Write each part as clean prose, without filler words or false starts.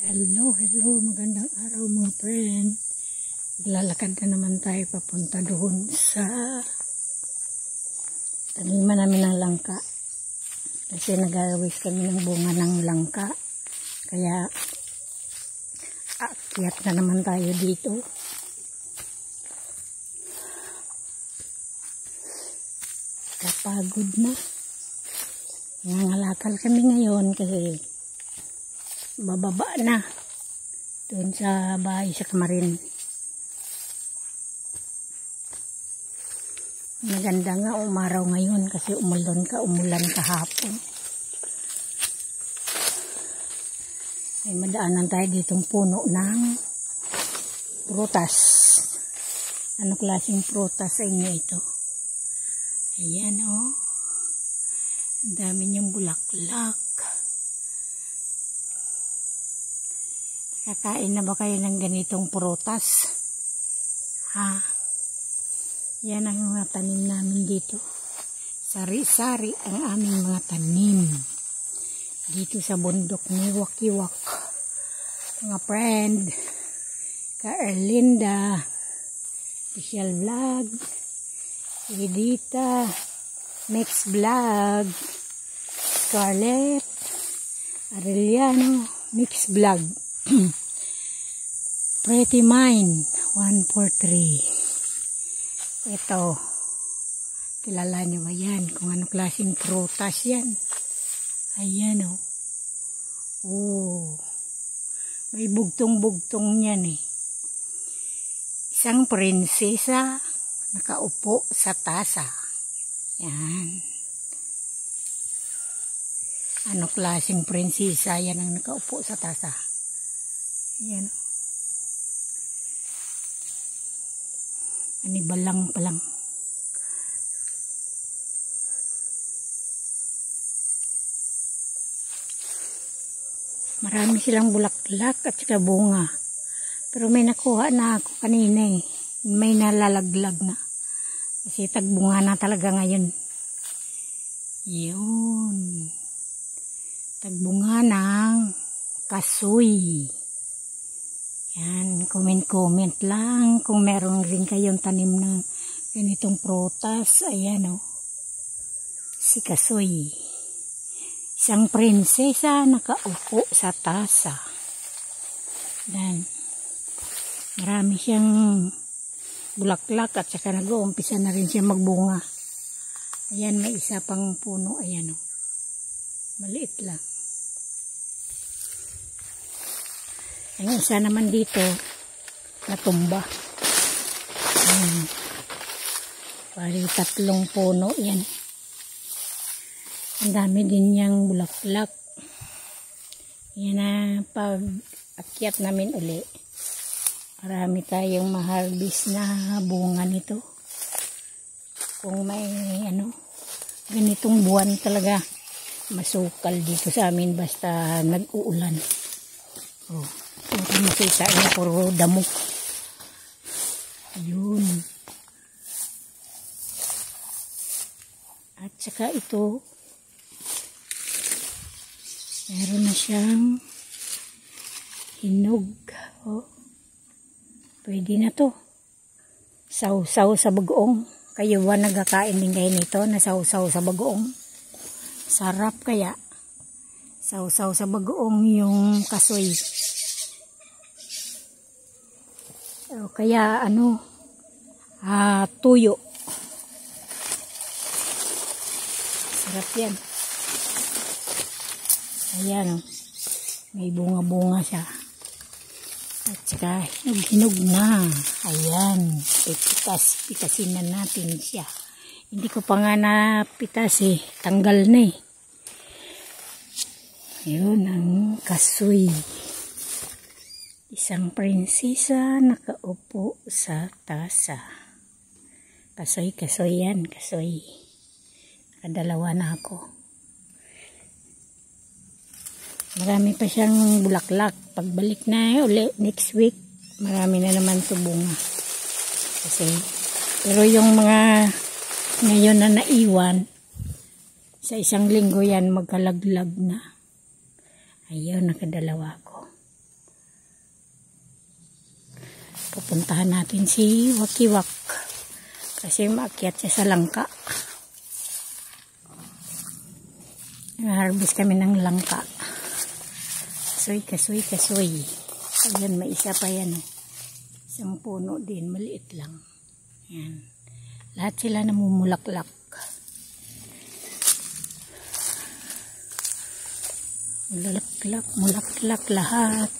Hello, magandang araw mga friend. Maglalakad na naman tayo papunta doon sa taniman namin ng langka. Kasi nagawis kami ng bunga ng langka. Kaya aakyat na naman tayo dito. Kapagod na. Nangalakal kami ngayon kasi bababa na doon sa bahay sa Kamarin. Maganda nga umaraw ngayon kasi umulan kahapon. Ay madaanan tayo ditong puno ng prutas. Ano klaseng prutas sa inyo ito? Ayan oh. Ang dami niyang bulaklak. Kakain na ba kayo ng ganitong prutas? Ha? Yan ang mga tanim namin dito. Sari-sari ang aming mga tanim. Dito sa bundok ni Wakiwak. Mga friend. Ka Erlinda. Official Vlog. Edita. Mix Vlog. Scarlett. Arellano. Mix Vlog. Pretty Mine 143. Ito, kilala nyo ba yan? Kung ano klaseng prutas yan? Ayan o. Oh, may bugtong-bugtong yan eh. Isang prinsesa nakaupo sa tasa. Yan. Ano klaseng prinsesa yan ang nakaupo sa tasa? Ayan. Anibalang pa lang. Marami silang bulaklak at saka bunga. Pero may nakuha na ako kanina eh. May nalalaglag na. Kasi tagbunga na talaga ngayon. Yun. Tagbunga ng kasoy. Yan, comment lang kung meron rin kayong tanim na ganitong prutas. Ayan o. Si kasoy. Isang prinsesa nakaupo sa tasa. Yan. Marami siyang bulaklak at saka nag-uumpisa na rin siya magbunga. Ayan, may isa pang puno. Ayan o. Maliit lang. Ang isa naman dito, natumba. Pari 3 puno yan. Ang dami din niyang bulaklak. Yan na pag akyat namin uli. Marami tayong ma-harvest na bunga nito. Kung may ganitong buwan talaga, masukal dito sa amin basta nag-uulan. Oh. Ito makita niya, puro damo. Ayun. At saka ito, meron na siyang hinog. Oh. Pwede na to. Saw-saw sa bagoong. Kayo ba nagkakain din kayo nito na saw-saw sa bagoong? Sarap kaya. Saw-saw sa bagoong yung kasoy. O kaya tuyo. Sarap yan. Ayan o. May bunga-bunga siya. At saka hinog na. Ayan. Pitasin na natin siya. Hindi ko pa nga napitas eh. Tanggal na eh. Ayun ang kasoy. Isang prinsesa nakaupo sa tasa. Kasoy yan. Kasoy. Nakadalawa na ako. Marami pa siyang bulaklak. Pagbalik na uli next week, marami na naman ito bunga. Pero yung mga ngayon na naiwan, sa isang linggo yan magkalaglag na. Ayun, nakadalawa ko. Pupuntahan natin si Wakiwak kasi maakyat siya sa langka. Harvest kami ng langka. Kasoy. Ayan, may isa pa yan. Isang puno din, maliit lang. Ayan. Lahat sila namumulaklak. Mulaklak lahat.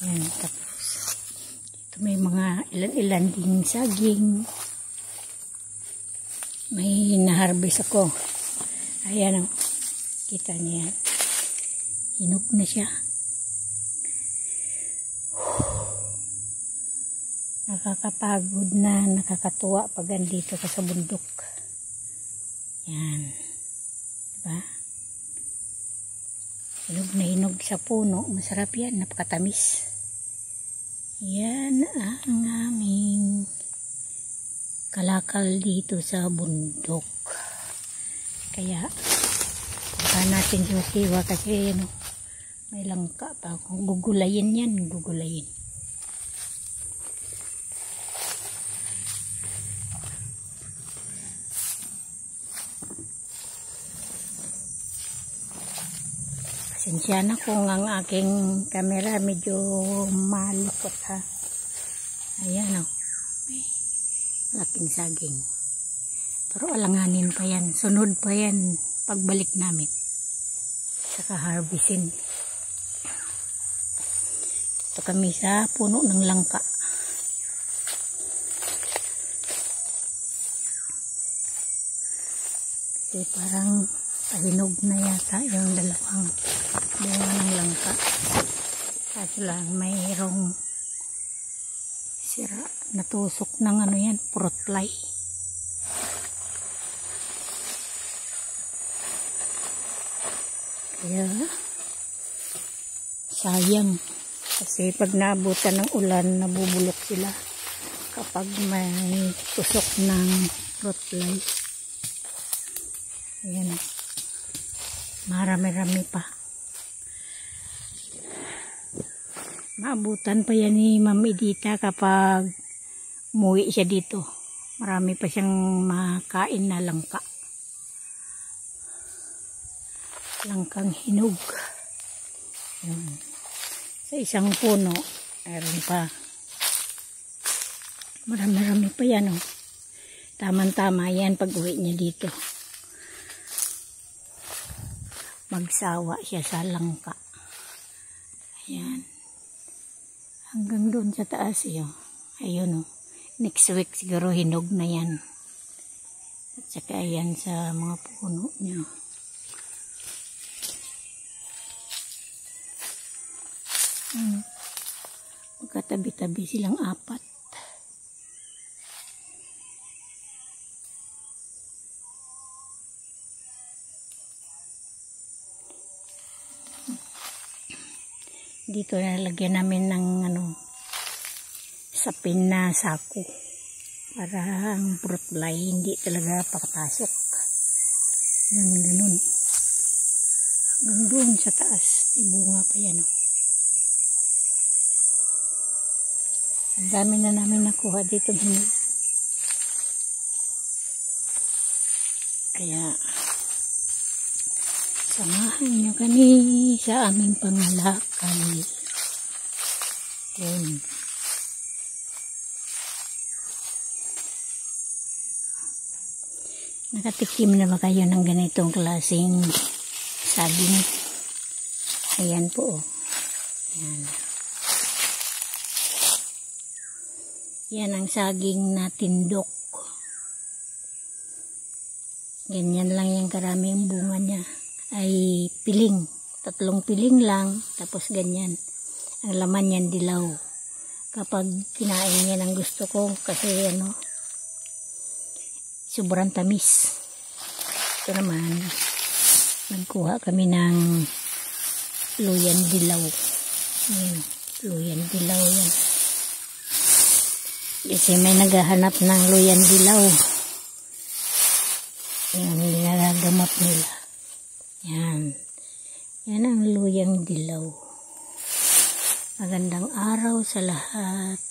Ayan, tapos dito may mga ilan-ilan ding saging. May na-harvest ako. Ayan o. Kita niya. Hinog na siya. Nakakapagod na, nakakatuwa pag andito ka sa bundok. Yan. Diba? Hinog na hinog sa puno. Masarap yan. Napakatamis. Yan ang aming kalakal dito sa bundok. Kaya baka natin yung kiwa kasi may langka pa. Kung gugulayin yan, gugulayin. Pasensya na kung ang aking camera medyo malikot ha. Ayan o. May malaking saging. Pero alanganin pa yan. Sunod pa yan pagbalik namin. Saka harvestin. Ito kami sa puno ng langka. Kasi parang pahinog na yata yung dalawang bunga ng langka. Kaso lang mayroong sira, natusok ng yan, fruit fly. Kaya sayang kasi pag naabutan ng ulan nabubulok sila kapag may tusok ng fruit fly. Ayan, marami-rami pa. Maabutan pa yan ni Ma'am Edita kapag umuwi siya dito. Marami pa siyang makain na langka. Langkang hinog. Yun. Sa isang puno, mayroon pa. Marami-rami pa yan. Tama-tama yan pag uwi niya dito. Magsawa siya sa langka. Ayan. Hanggang doon sa taas yun. Ayun o. Next week siguro hinog na yan. At saka ayan sa mga puno niya. Magkatabi-tabi silang apat. Dito nalagyan namin ng sapin na sako para ang fruit fly hindi talaga pakapasok. Ganun. Hanggang doon sa taas may bunga pa yan. Ang dami na namin nakuha dito hinog. Kaya samahan nyo kami sa aming pangalakal. Yun. Nakatikim na ba kayo ng ganitong klaseng saging? Ayan po. Ayan. Yan ang saging na tindok. Ganyan lang yung karaming bunga niya. Ay piling. 3 piling lang. Tapos ganyan. Ang laman yan dilaw. Kapag kinain yan ang gusto ko. Kasi sobrang tamis. Ito naman. Nagkuha kami ng luyan dilaw. Ayan. Luyan dilaw yan. Kasi may naghahanap ng luyan dilaw. Yan. Nilagagamot nila. Yan. Yan ang luyang dilaw. Magandang araw sa lahat.